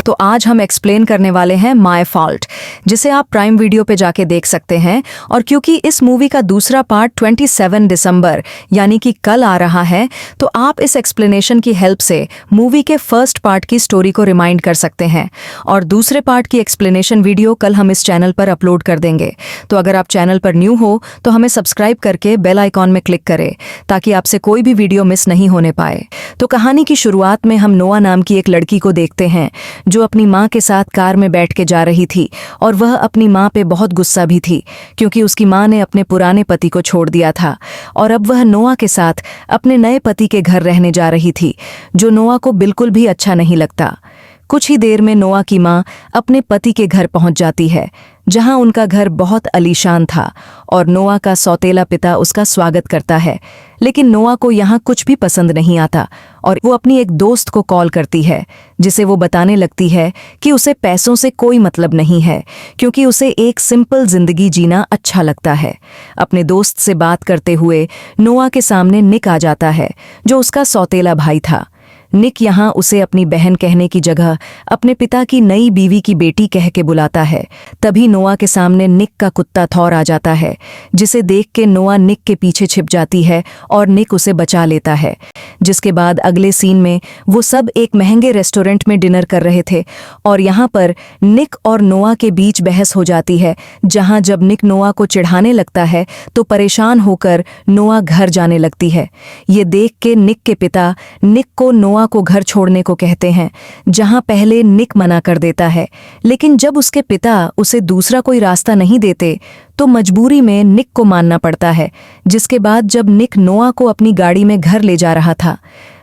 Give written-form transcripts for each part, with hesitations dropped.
तो आज हम एक्सप्लेन करने वाले हैं माय फॉल्ट, जिसे आप प्राइम वीडियो पे जाके देख सकते हैं। और क्योंकि इस मूवी का दूसरा पार्ट 27 दिसंबर यानी कि कल आ रहा है, तो आप इस एक्सप्लेनेशन की हेल्प से मूवी के फर्स्ट पार्ट की स्टोरी को रिमाइंड कर सकते हैं। और दूसरे पार्ट की एक्सप्लेनेशन वीडियो कल हम इस चैनल पर अपलोड कर देंगे। तो अगर आप चैनल पर न्यू हो तो हमें सब्सक्राइब करके बेल आइकॉन में क्लिक करें ताकि आपसे कोई भी वीडियो मिस नहीं होने पाए। तो कहानी की शुरुआत में हम नोआ नाम की एक लड़की को देखते हैं जो अपनी माँ के साथ कार में बैठ के जा रही थी। और वह अपनी माँ पे बहुत गुस्सा भी थी क्योंकि उसकी माँ ने अपने पुराने पति को छोड़ दिया था और अब वह नोआ के साथ अपने नए पति के घर रहने जा रही थी, जो नोआ को बिल्कुल भी अच्छा नहीं लगता। कुछ ही देर में नोआ की माँ अपने पति के घर पहुंच जाती है, जहां उनका घर बहुत आलीशान था और नोआ का सौतेला पिता उसका स्वागत करता है। लेकिन नोआ को यहाँ कुछ भी पसंद नहीं आता और वो अपनी एक दोस्त को कॉल करती है, जिसे वो बताने लगती है कि उसे पैसों से कोई मतलब नहीं है क्योंकि उसे एक सिंपल जिंदगी जीना अच्छा लगता है। अपने दोस्त से बात करते हुए नोआ के सामने निक आ जाता है, जो उसका सौतेला भाई था। निक यहाँ उसे अपनी बहन कहने की जगह अपने पिता की नई बीवी की बेटी कह के बुलाता है। तभी नोआ के सामने निक का कुत्ता थॉर आ जाता है, जिसे देख के नोआ निक के पीछे छिप जाती है और निक उसे बचा लेता है। जिसके बाद अगले सीन में वो सब एक महंगे रेस्टोरेंट में डिनर कर रहे थे और यहाँ पर निक और नोआ के बीच बहस हो जाती है, जहाँ जब निक नोआ को चिढ़ाने लगता है तो परेशान होकर नोआ घर जाने लगती है। ये देख के निक के पिता निक को नोआ को घर छोड़ने को कहते हैं, जहां पहले निक मना कर देता है। लेकिन जब उसके पिता उसे दूसरा कोई रास्ता नहीं देते तो मजबूरी में निक को मानना पड़ता है। जिसके बाद जब निक नोआ को अपनी गाड़ी में घर ले जा रहा था,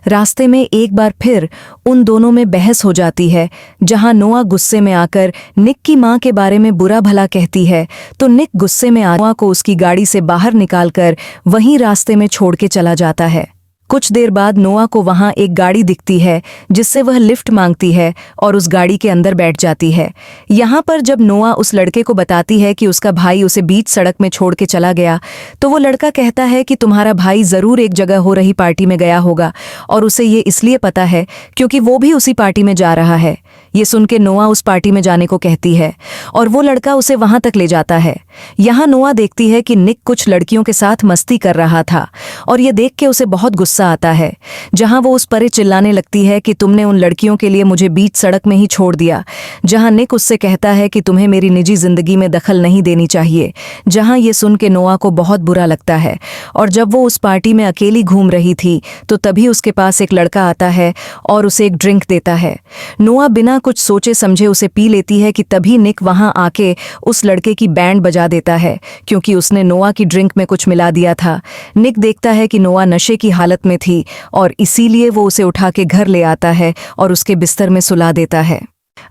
रास्ते में एक बार फिर उन दोनों में बहस हो जाती है, जहां नोआ गुस्से में आकर निक की मां के बारे में बुरा भला कहती है तो निक गुस्से में नोआ को उसकी गाड़ी से बाहर निकालकर वहीं रास्ते में छोड़ के चला जाता है। कुछ देर बाद नोआ को वहां एक गाड़ी दिखती है, जिससे वह लिफ्ट मांगती है और उस गाड़ी के अंदर बैठ जाती है। यहाँ पर जब नोआ उस लड़के को बताती है कि उसका भाई उसे बीच सड़क में छोड़ के चला गया, तो वो लड़का कहता है कि तुम्हारा भाई ज़रूर एक जगह हो रही पार्टी में गया होगा और उसे ये इसलिए पता है क्योंकि वो भी उसी पार्टी में जा रहा है। ये सुन के नोआ उस पार्टी में जाने को कहती है और वो लड़का उसे वहां तक ले जाता है। यहाँ नोआ देखती है कि निक कुछ लड़कियों के साथ मस्ती कर रहा था और ये देख के उसे बहुत गुस्सा आता है, जहां वो उस पर चिल्लाने लगती है कि तुमने उन लड़कियों के लिए मुझे बीच सड़क में ही छोड़ दिया। जहां निक उससे कहता है कि तुम्हें मेरी निजी जिंदगी में दखल नहीं देनी चाहिए। जहां ये सुन के नोआ को बहुत बुरा लगता है और जब वो उस पार्टी में अकेली घूम रही थी तो तभी उसके पास एक लड़का आता है और उसे एक ड्रिंक देता है। नोआ बिना कुछ सोचे समझे उसे पी लेती है कि तभी निक वहां आके उस लड़के की बैंड बजा देता है, क्योंकि उसने नोआ की ड्रिंक में कुछ मिला दिया था। निक देखता है कि नोआ नशे की हालत में थी और इसीलिए वो उसे उठा के घर ले आता है और उसके बिस्तर में सुला देता है।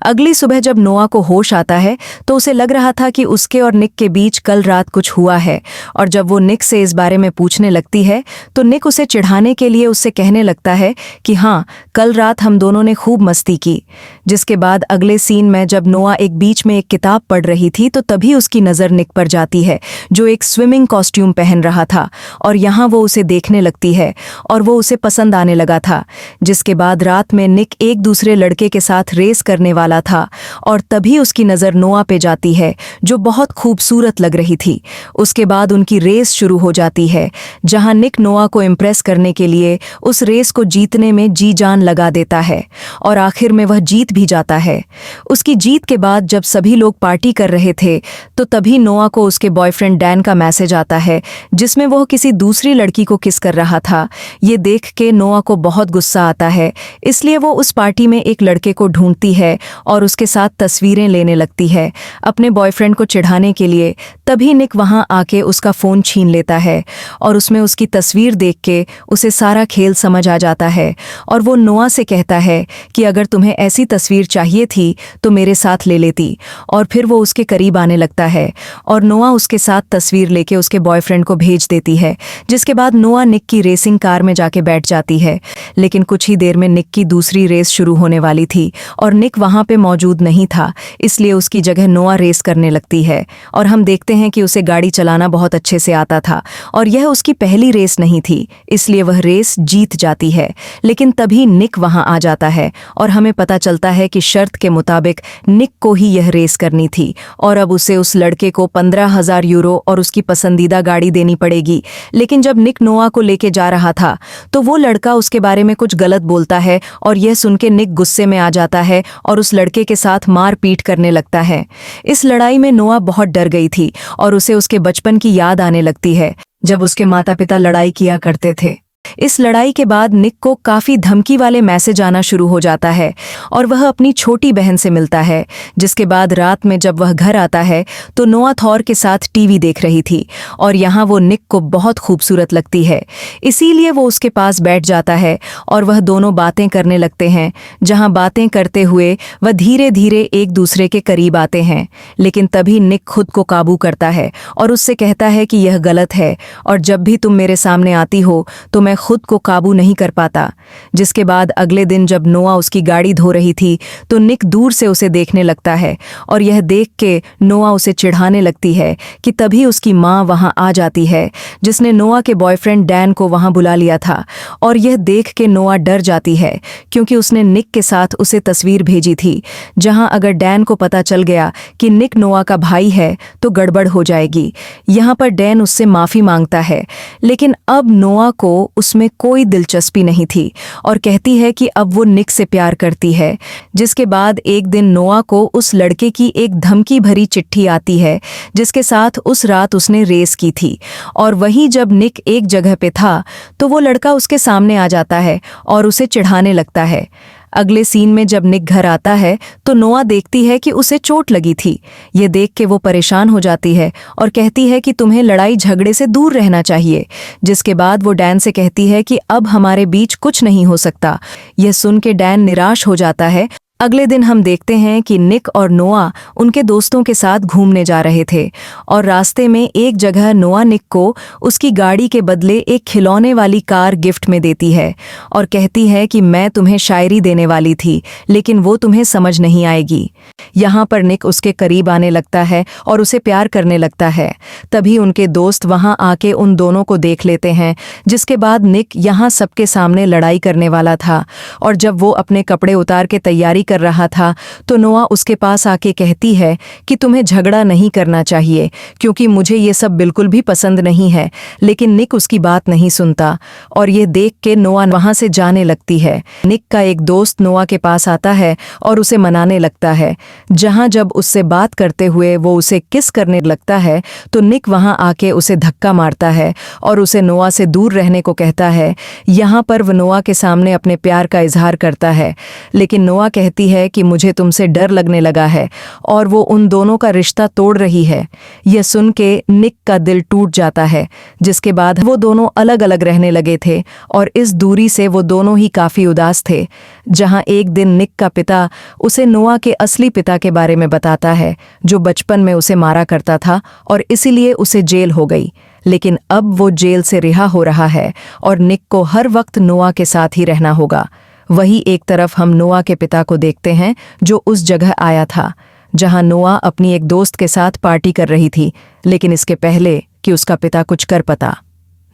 अगली सुबह जब नोआ को होश आता है तो उसे लग रहा था कि उसके और निक के बीच कल रात कुछ हुआ है। और जब वो निक से इस बारे में पूछने लगती है तो निक उसे चिढ़ाने के लिए उससे कहने लगता है कि हाँ, कल रात हम दोनों ने खूब मस्ती की। जिसके बाद अगले सीन में जब नोआ एक बीच में एक किताब पढ़ रही थी तो तभी उसकी नज़र निक पर जाती है, जो एक स्विमिंग कॉस्ट्यूम पहन रहा था और यहाँ वो उसे देखने लगती है और वो उसे पसंद आने लगा था। जिसके बाद रात में निक एक दूसरे लड़के के साथ रेस करने वाला था और तभी उसकी नज़र नोआ पे जाती है, जो बहुत खूबसूरत लग रही थी। उसके बाद उनकी रेस शुरू हो जाती है, जहां निक नोआ को इम्प्रेस करने के लिए उस रेस को जीतने में जी जान लगा देता है और आखिर में वह जीत भी जाता है। उसकी जीत के बाद जब सभी लोग पार्टी कर रहे थे तो तभी नोआ को उसके बॉयफ्रेंड डैन का मैसेज आता है, जिसमें वह किसी दूसरी लड़की को किस कर रहा था। ये देख के नोआ को बहुत गुस्सा आता है, इसलिए वो उस पार्टी में एक लड़के को ढूंढती है और उसके साथ तस्वीरें लेने लगती है अपने बॉयफ्रेंड को चिढ़ाने के लिए। तभी निक वहां आके उसका फ़ोन छीन लेता है और उसमें उसकी तस्वीर देख के उसे सारा खेल समझ आ जाता है और वो नोआ से कहता है कि अगर तुम्हें ऐसी तस्वीर चाहिए थी तो मेरे साथ ले लेती। और फिर वो उसके करीब आने लगता है और नोआ उसके साथ तस्वीर लेके उसके बॉयफ्रेंड को भेज देती है। जिसके बाद नोआ निक की रेसिंग कार में जाके बैठ जाती है। लेकिन कुछ ही देर में निक की दूसरी रेस शुरू होने वाली थी और निक वहां पे मौजूद नहीं था, इसलिए उसकी जगह नोआ रेस करने लगती है और हम देखते हैं हैं कि उसे गाड़ी चलाना बहुत अच्छे से आता था और यह उसकी पहली रेस नहीं थी, इसलिए वह रेस जीत जाती है। लेकिन तभी निक वहां आ जाता है और हमें पता चलता है कि शर्त के मुताबिक निक को ही यह रेस करनी थी और अब उसे उस लड़के को 15,000 यूरो और उसकी पसंदीदा गाड़ी देनी पड़ेगी। लेकिन जब निक नोआ को लेके जा रहा था तो वो लड़का उसके बारे में कुछ गलत बोलता है और यह सुन के निक गुस्से में आ जाता है और उस लड़के के साथ मारपीट करने लगता है। इस लड़ाई में नोआ बहुत डर गई थी और उसे उसके बचपन की याद आने लगती है जब उसके माता पिता लड़ाई किया करते थे। इस लड़ाई के बाद निक को काफी धमकी वाले मैसेज आना शुरू हो जाता है और वह अपनी छोटी बहन से मिलता है। जिसके बाद रात में जब वह घर आता है तो नोआ थॉर के साथ टीवी देख रही थी और यहाँ वो निक को बहुत खूबसूरत लगती है, इसीलिए वो उसके पास बैठ जाता है और वह दोनों बातें करने लगते हैं। जहाँ बातें करते हुए वह धीरे धीरे एक दूसरे के करीब आते हैं, लेकिन तभी निक खुद को काबू करता है और उससे कहता है कि यह गलत है और जब भी तुम मेरे सामने आती हो तो मैं खुद को काबू नहीं कर पाता। जिसके बाद अगले दिन जब नोआ उसकी गाड़ी धो रही थी तो निक दूर से उसे देखने लगता है और यह देख के नोआ उसे चिढ़ाने लगती है कि तभी उसकी माँ वहां आ जाती है, जिसने नोआ के बॉयफ्रेंड डैन को वहां बुला लिया था। और यह देख के नोआ डर जाती है क्योंकि उसने निक के साथ उसे तस्वीर भेजी थी, जहां अगर डैन को पता चल गया कि निक नोआ का भाई है तो गड़बड़ हो जाएगी। यहाँ पर डैन उससे माफी मांगता है, लेकिन अब नोआ को उसमें कोई दिलचस्पी नहीं थी और कहती है कि अब वो निक से प्यार करती है। जिसके बाद एक दिन नोआ को उस लड़के की एक धमकी भरी चिट्ठी आती है जिसके साथ उस रात उसने रेस की थी। और वहीं जब निक एक जगह पे था तो वो लड़का उसके सामने आ जाता है और उसे चिढ़ाने लगता है। अगले सीन में जब निक घर आता है तो नोआ देखती है कि उसे चोट लगी थी। ये देख के वो परेशान हो जाती है और कहती है कि तुम्हें लड़ाई झगड़े से दूर रहना चाहिए। जिसके बाद वो डैन से कहती है कि अब हमारे बीच कुछ नहीं हो सकता। यह सुन के डैन निराश हो जाता है। अगले दिन हम देखते हैं कि निक और नोआ उनके दोस्तों के साथ घूमने जा रहे थे और रास्ते में एक जगह नोआ निक को उसकी गाड़ी के बदले एक खिलौने वाली कार गिफ्ट में देती है और कहती है कि मैं तुम्हें शायरी देने वाली थी, लेकिन वो तुम्हें समझ नहीं आएगी। यहाँ पर निक उसके करीब आने लगता है और उसे प्यार करने लगता है। तभी उनके दोस्त वहाँ आके उन दोनों को देख लेते हैं। जिसके बाद निक यहाँ सबके सामने लड़ाई करने वाला था और जब वो अपने कपड़े उतार के तैयारी कर रहा था तो नोआ उसके पास आके कहती है कि तुम्हें झगड़ा नहीं करना चाहिए क्योंकि मुझे ये सब बिल्कुल भी पसंद नहीं है। लेकिन निक उसकी बात नहीं सुनता और ये देख के नोआ वहां से जाने लगती है। निक का एक दोस्त नोआ के पास आता है और उसे मनाने लगता है। जहां जब उससे बात करते हुए वो उसे किस करने लगता है तो निक वहां आके उसे धक्का मारता है और उसे नोआ से दूर रहने को कहता है। यहाँ पर वो नोआ के सामने अपने प्यार का इजहार करता है, लेकिन नोआ कहती है कि मुझे तुमसे डर लगने लगा है और वो उन दोनों का रिश्ता तोड़ रही है। यह सुन के निक का दिल टूट जाता है। जिसके बाद वो दोनों अलग अलग रहने लगे थे और इस दूरी से वो दोनों ही काफी उदास थे। जहां एक दिन निक का पिता उसे नोआ के असली पिता के बारे में बताता है, जो बचपन में उसे मारा करता था और इसीलिए उसे जेल हो गई। लेकिन अब वो जेल से रिहा हो रहा है और निक को हर वक्त नोआ के साथ ही रहना होगा। वही एक तरफ हम नोआ के पिता को देखते हैं जो उस जगह आया था जहां नोआ अपनी एक दोस्त के साथ पार्टी कर रही थी, लेकिन इसके पहले कि उसका पिता कुछ कर पाता।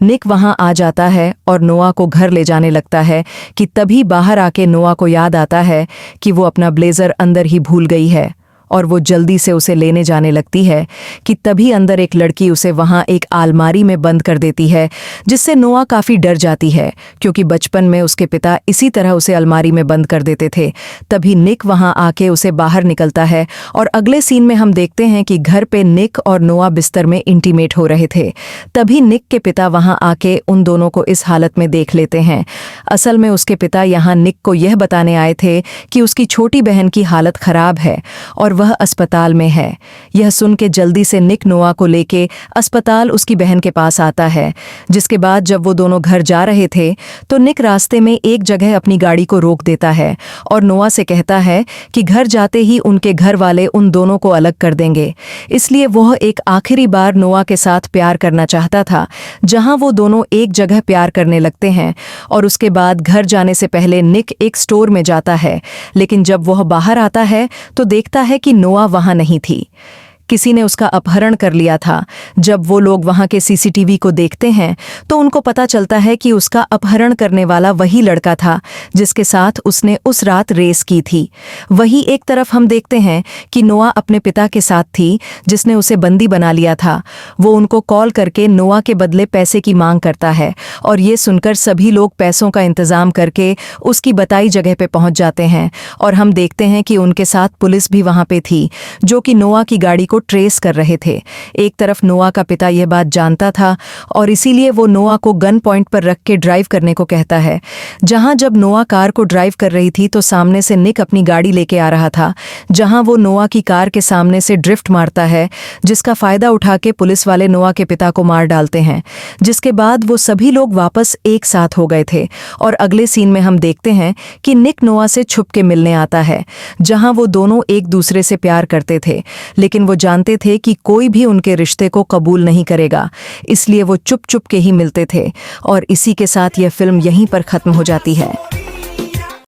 निक वहां आ जाता है और नोआ को घर ले जाने लगता है कि तभी बाहर आके नोआ को याद आता है कि वो अपना ब्लेजर अंदर ही भूल गई है और वो जल्दी से उसे लेने जाने लगती है कि तभी अंदर एक लड़की उसे वहां एक अलमारी में बंद कर देती है, जिससे नोआ काफी डर जाती है क्योंकि बचपन में उसके पिता इसी तरह उसे अलमारी में बंद कर देते थे। तभी निक वहां आके उसे बाहर निकलता है और अगले सीन में हम देखते हैं कि घर पे निक और नोआ बिस्तर में इंटीमेट हो रहे थे। तभी निक के पिता वहां आके उन दोनों को इस हालत में देख लेते हैं। असल में उसके पिता यहाँ निक को यह बताने आए थे कि उसकी छोटी बहन की हालत खराब है और वह अस्पताल में है। यह सुन के जल्दी से निक नोआ को लेके अस्पताल उसकी बहन के पास आता है। जिसके बाद जब वो दोनों घर जा रहे थे तो निक रास्ते में एक जगह अपनी गाड़ी को रोक देता है और नोआ से कहता है कि घर जाते ही उनके घर वाले उन दोनों को अलग कर देंगे। इसलिए वह एक आखिरी बार नोआ के साथ प्यार करना चाहता था, जहां वो दोनों एक जगह प्यार करने लगते हैं। और उसके बाद घर जाने से पहले निक एक स्टोर में जाता है, लेकिन जब वह बाहर आता है तो देखता है कि नोआ वहां नहीं थी। किसी ने उसका अपहरण कर लिया था। जब वो लोग वहां के सीसीटीवी को देखते हैं तो उनको पता चलता है कि उसका अपहरण करने वाला वही लड़का था जिसके साथ उसने उस रात रेस की थी। वही एक तरफ हम देखते हैं कि नोआ अपने पिता के साथ थी जिसने उसे बंदी बना लिया था। वो उनको कॉल करके नोआ के बदले पैसे की मांग करता है और ये सुनकर सभी लोग पैसों का इंतजाम करके उसकी बताई जगह पे पहुंच जाते हैं और हम देखते हैं कि उनके साथ पुलिस भी वहां पे थी जो कि नोआ की गाड़ी को ट्रेस कर रहे थे। एक तरफ नोआ का पिता यह बात जानता था और इसीलिए वो नोआ को गन पॉइंट पर रख के ड्राइव करने को कहता है। जहां जब नोआ कार को ड्राइव कर रही थी तो सामने से निक अपनी गाड़ी लेके आ रहा था, जहां वो नोआ की कार के सामने से ड्रिफ्ट मारता है, जिसका फायदा उठा के पुलिस वाले नोआ के पिता को मार डालते हैं। जिसके बाद वो सभी लोग वापस एक साथ हो गए थे और अगले सीन में हम देखते हैं कि निक नोआ से छुप के मिलने आता है, जहां वो दोनों एक दूसरे से प्यार करते थे, लेकिन वो जानते थे कि कोई भी उनके रिश्ते को कबूल नहीं करेगा, इसलिए वो चुप चुप के ही मिलते थे। और इसी के साथ यह फिल्म यहीं पर खत्म हो जाती है।